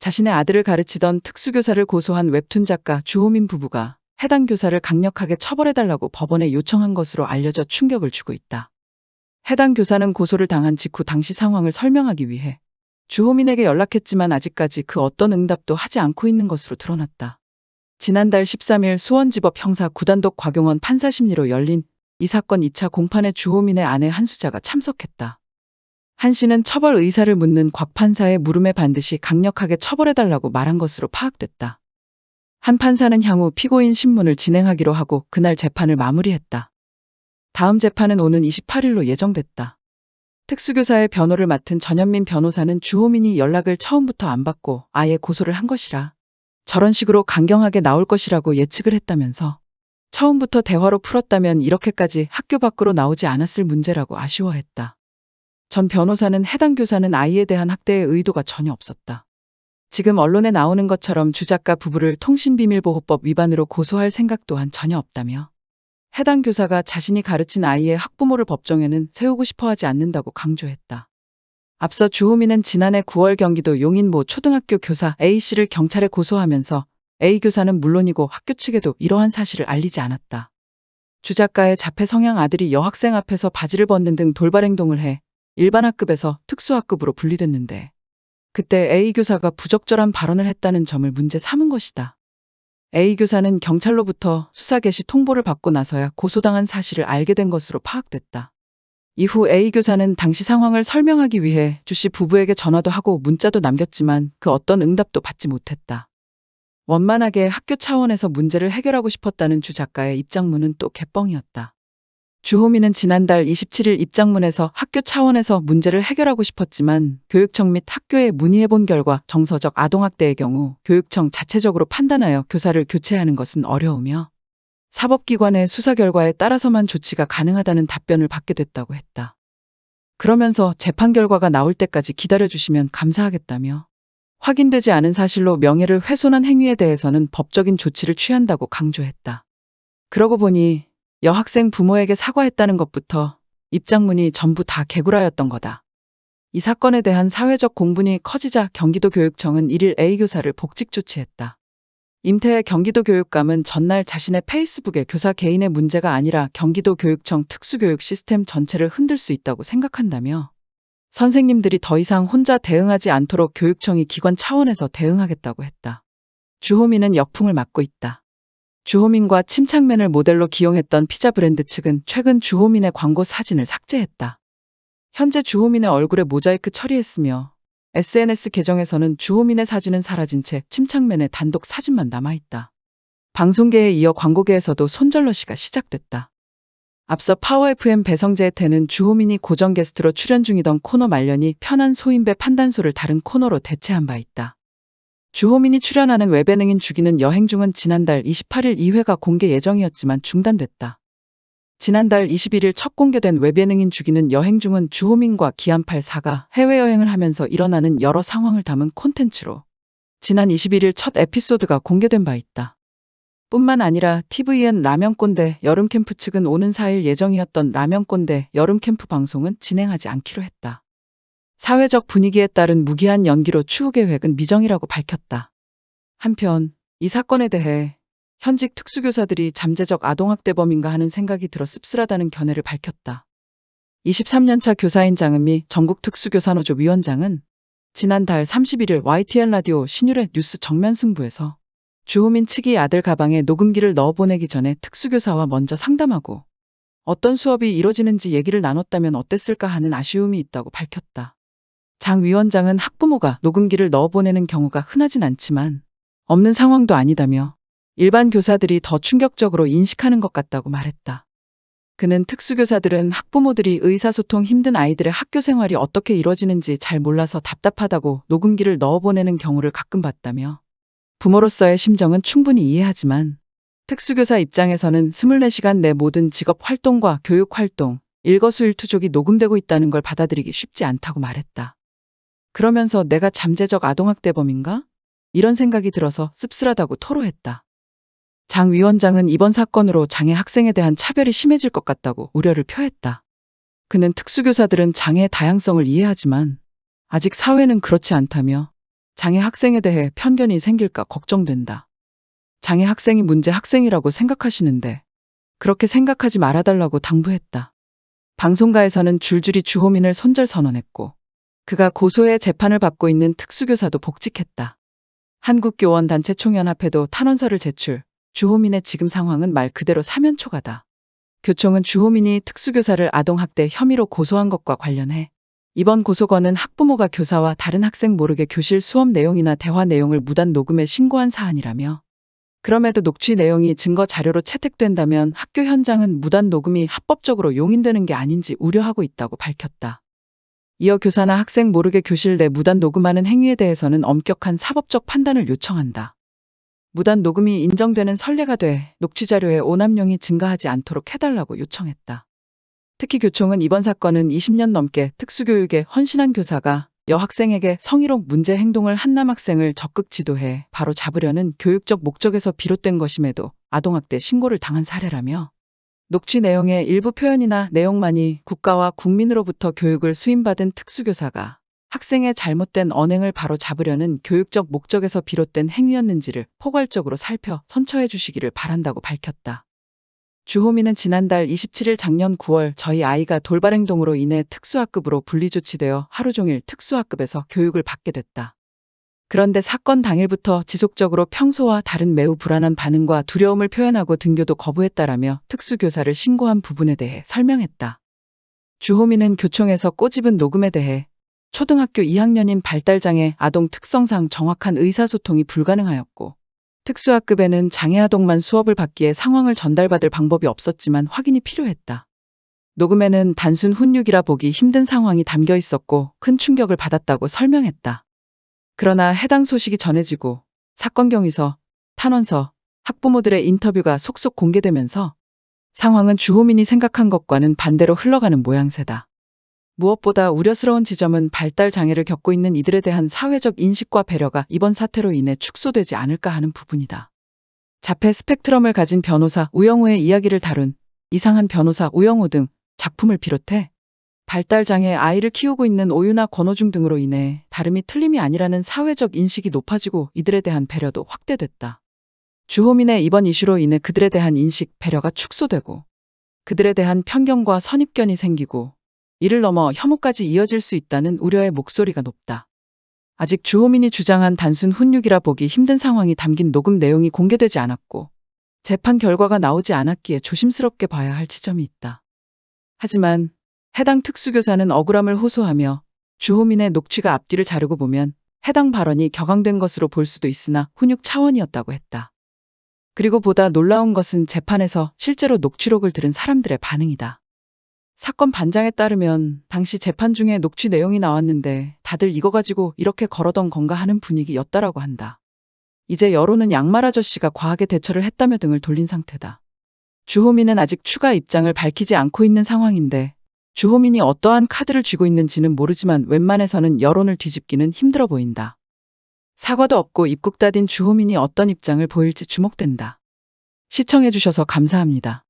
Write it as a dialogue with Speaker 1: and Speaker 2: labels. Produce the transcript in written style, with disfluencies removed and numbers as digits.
Speaker 1: 자신의 아들을 가르치던 특수교사를 고소한 웹툰 작가 주호민 부부가 해당 교사를 강력하게 처벌해달라고 법원에 요청한 것으로 알려져 충격을 주고 있다. 해당 교사는 고소를 당한 직후 당시 상황을 설명하기 위해 주호민에게 연락했지만 아직까지 그 어떤 응답도 하지 않고 있는 것으로 드러났다. 지난달 13일 수원지법 형사 9단독 곽용원 판사 심리로 열린 이 사건 2차 공판에 주호민의 아내 한수자가 참석했다. 한 씨는 처벌 의사를 묻는 곽 판사의 물음에 반드시 강력하게 처벌해달라고 말한 것으로 파악됐다. 한 판사는 향후 피고인 신문을 진행하기로 하고 그날 재판을 마무리했다. 다음 재판은 오는 28일로 예정됐다. 특수교사의 변호를 맡은 전현민 변호사는 주호민이 연락을 처음부터 안 받고 아예 고소를 한 것이라 저런 식으로 강경하게 나올 것이라고 예측을 했다면서 처음부터 대화로 풀었다면 이렇게까지 학교 밖으로 나오지 않았을 문제라고 아쉬워했다. 전 변호사는 해당 교사는 아이에 대한 학대의 의도가 전혀 없었다. 지금 언론에 나오는 것처럼 주 작가 부부를 통신비밀보호법 위반으로 고소할 생각 또한 전혀 없다며 해당 교사가 자신이 가르친 아이의 학부모를 법정에는 세우고 싶어 하지 않는다고 강조했다. 앞서 주호민은 지난해 9월 경기도 용인 모 초등학교 교사 A씨를 경찰에 고소하면서 A 교사는 물론이고 학교 측에도 이러한 사실을 알리지 않았다. 주 작가의 자폐 성향 아들이 여학생 앞에서 바지를 벗는 등 돌발 행동을 해 일반 학급에서 특수학급으로 분리됐는데 그때 A 교사가 부적절한 발언을 했다는 점을 문제 삼은 것이다. A 교사는 경찰로부터 수사 개시 통보를 받고 나서야 고소당한 사실을 알게 된 것으로 파악됐다. 이후 A 교사는 당시 상황을 설명하기 위해 주씨 부부에게 전화도 하고 문자도 남겼지만 그 어떤 응답도 받지 못했다. 원만하게 학교 차원에서 문제를 해결하고 싶었다는 주 작가의 입장문은 또 개뻥이었다. 주호민은 지난달 27일 입장문에서 학교 차원에서 문제를 해결하고 싶었지만 교육청 및 학교에 문의해본 결과 정서적 아동학대의 경우 교육청 자체적으로 판단하여 교사를 교체하는 것은 어려우며 사법기관의 수사 결과에 따라서만 조치가 가능하다는 답변을 받게 됐다고 했다. 그러면서 재판 결과가 나올 때까지 기다려주시면 감사하겠다며 확인되지 않은 사실로 명예를 훼손한 행위에 대해서는 법적인 조치를 취한다고 강조했다. 그러고 보니 여학생 부모에게 사과했다는 것부터 입장문이 전부 다 개구라였던 거다. 이 사건에 대한 사회적 공분이 커지자 경기도교육청은 1일 A 교사를 복직 조치했다. 임태혜 경기도교육감은 전날 자신의 페이스북에 교사 개인의 문제가 아니라 경기도교육청 특수교육 시스템 전체를 흔들 수 있다고 생각한다며 선생님들이 더 이상 혼자 대응하지 않도록 교육청이 기관 차원에서 대응하겠다고 했다. 주호민은 역풍을 맞고 있다. 주호민과 침착맨을 모델로 기용했던 피자 브랜드 측은 최근 주호민의 광고 사진을 삭제했다. 현재 주호민의 얼굴에 모자이크 처리했으며 SNS 계정에서는 주호민의 사진은 사라진 채 침착맨의 단독 사진만 남아있다. 방송계에 이어 광고계에서도 손절러시가 시작됐다. 앞서 파워 FM 배성재의 태는 주호민이 고정 게스트로 출연 중이던 코너 말년이 편한 소인배 판단소를 다른 코너로 대체한 바 있다. 주호민이 출연하는 웹예능인 죽이는 여행 중은 지난달 28일 2회가 공개 예정이었지만 중단됐다. 지난달 21일 첫 공개된 웹예능인 죽이는 여행 중은 주호민과 기안84가 해외여행을 하면서 일어나는 여러 상황을 담은 콘텐츠로 지난 21일 첫 에피소드가 공개된 바 있다. 뿐만 아니라 TVN 라면꼰대 여름캠프 측은 오는 4일 예정이었던 라면꼰대 여름캠프 방송은 진행하지 않기로 했다. 사회적 분위기에 따른 무기한 연기로 추후 계획은 미정이라고 밝혔다. 한편 이 사건에 대해 현직 특수교사들이 잠재적 아동학대범인가 하는 생각이 들어 씁쓸하다는 견해를 밝혔다. 23년차 교사인 장은미 전국특수교사노조 위원장은 지난달 31일 YTN 라디오 신유래 뉴스 정면승부에서 주호민 측이 아들 가방에 녹음기를 넣어보내기 전에 특수교사와 먼저 상담하고 어떤 수업이 이뤄지는지 얘기를 나눴다면 어땠을까 하는 아쉬움이 있다고 밝혔다. 장 위원장은 학부모가 녹음기를 넣어보내는 경우가 흔하진 않지만 없는 상황도 아니다며 일반 교사들이 더 충격적으로 인식하는 것 같다고 말했다. 그는 특수교사들은 학부모들이 의사소통 힘든 아이들의 학교 생활이 어떻게 이뤄지는지 잘 몰라서 답답하다고 녹음기를 넣어보내는 경우를 가끔 봤다며 부모로서의 심정은 충분히 이해하지만 특수교사 입장에서는 24시간 내 모든 직업 활동과 교육 활동, 일거수일투족이 녹음되고 있다는 걸 받아들이기 쉽지 않다고 말했다. 그러면서 내가 잠재적 아동학대범인가? 이런 생각이 들어서 씁쓸하다고 토로했다. 장 위원장은 이번 사건으로 장애 학생에 대한 차별이 심해질 것 같다고 우려를 표했다. 그는 특수교사들은 장애의 다양성을 이해하지만 아직 사회는 그렇지 않다며 장애 학생에 대해 편견이 생길까 걱정된다. 장애 학생이 문제 학생이라고 생각하시는데 그렇게 생각하지 말아달라고 당부했다. 방송가에서는 줄줄이 주호민을 손절 선언했고 그가 고소해 재판을 받고 있는 특수교사도 복직했다. 한국교원단체 총연합회도 탄원서를 제출, 주호민의 지금 상황은 말 그대로 사면초가다. 교총은 주호민이 특수교사를 아동학대 혐의로 고소한 것과 관련해 이번 고소건은 학부모가 교사와 다른 학생 모르게 교실 수업 내용이나 대화 내용을 무단 녹음해 신고한 사안이라며 그럼에도 녹취 내용이 증거 자료로 채택된다면 학교 현장은 무단 녹음이 합법적으로 용인되는 게 아닌지 우려하고 있다고 밝혔다. 이어 교사나 학생 모르게 교실 내 무단 녹음하는 행위에 대해서는 엄격한 사법적 판단을 요청한다. 무단 녹음이 인정되는 선례가 돼 녹취 자료의 오남용이 증가하지 않도록 해달라고 요청했다. 특히 교총은 이번 사건은 20년 넘게 특수교육에 헌신한 교사가 여학생에게 성희롱 문제 행동을 한 남학생을 적극 지도해 바로 잡으려는 교육적 목적에서 비롯된 것임에도 아동학대 신고를 당한 사례라며 녹취 내용의 일부 표현이나 내용만이 국가와 국민으로부터 교육을 수임받은 특수교사가 학생의 잘못된 언행을 바로 잡으려는 교육적 목적에서 비롯된 행위였는지를 포괄적으로 살펴 선처해 주시기를 바란다고 밝혔다. 주호민은 지난달 27일 작년 9월 저희 아이가 돌발행동으로 인해 특수학급으로 분리조치되어 하루 종일 특수학급에서 교육을 받게 됐다. 그런데 사건 당일부터 지속적으로 평소와 다른 매우 불안한 반응과 두려움을 표현하고 등교도 거부했다라며 특수교사를 신고한 부분에 대해 설명했다. 주호민은 교총에서 꼬집은 녹음에 대해 초등학교 2학년인 발달장애 아동 특성상 정확한 의사소통이 불가능하였고 특수학급에는 장애아동만 수업을 받기에 상황을 전달받을 방법이 없었지만 확인이 필요했다. 녹음에는 단순 훈육이라 보기 힘든 상황이 담겨 있었고 큰 충격을 받았다고 설명했다. 그러나 해당 소식이 전해지고 사건 경위서, 탄원서, 학부모들의 인터뷰가 속속 공개되면서 상황은 주호민이 생각한 것과는 반대로 흘러가는 모양새다. 무엇보다 우려스러운 지점은 발달 장애를 겪고 있는 이들에 대한 사회적 인식과 배려가 이번 사태로 인해 축소되지 않을까 하는 부분이다. 자폐 스펙트럼을 가진 변호사 우영우의 이야기를 다룬 이상한 변호사 우영우 등 작품을 비롯해 발달장애 아이를 키우고 있는 오유나 권오중 등으로 인해 다름이 틀림이 아니라는 사회적 인식이 높아지고 이들에 대한 배려도 확대됐다. 주호민의 이번 이슈로 인해 그들에 대한 인식, 배려가 축소되고 그들에 대한 편견과 선입견이 생기고 이를 넘어 혐오까지 이어질 수 있다는 우려의 목소리가 높다. 아직 주호민이 주장한 단순 훈육이라 보기 힘든 상황이 담긴 녹음 내용이 공개되지 않았고 재판 결과가 나오지 않았기에 조심스럽게 봐야 할 지점이 있다. 하지만 해당 특수교사는 억울함을 호소하며 주호민의 녹취가 앞뒤를 자르고 보면 해당 발언이 격앙된 것으로 볼 수도 있으나 훈육 차원이었다고 했다. 그리고 보다 놀라운 것은 재판에서 실제로 녹취록을 들은 사람들의 반응이다. 사건 반장에 따르면 당시 재판 중에 녹취 내용이 나왔는데 다들 이거 가지고 이렇게 걸어던 건가 하는 분위기였다라고 한다. 이제 여론은 양말 아저씨가 과하게 대처를 했다며 등을 돌린 상태다. 주호민은 아직 추가 입장을 밝히지 않고 있는 상황인데 주호민이 어떠한 카드를 쥐고 있는지는 모르지만 웬만해서는 여론을 뒤집기는 힘들어 보인다. 사과도 없고 입국 닫인 주호민이 어떤 입장을 보일지 주목된다. 시청해주셔서 감사합니다.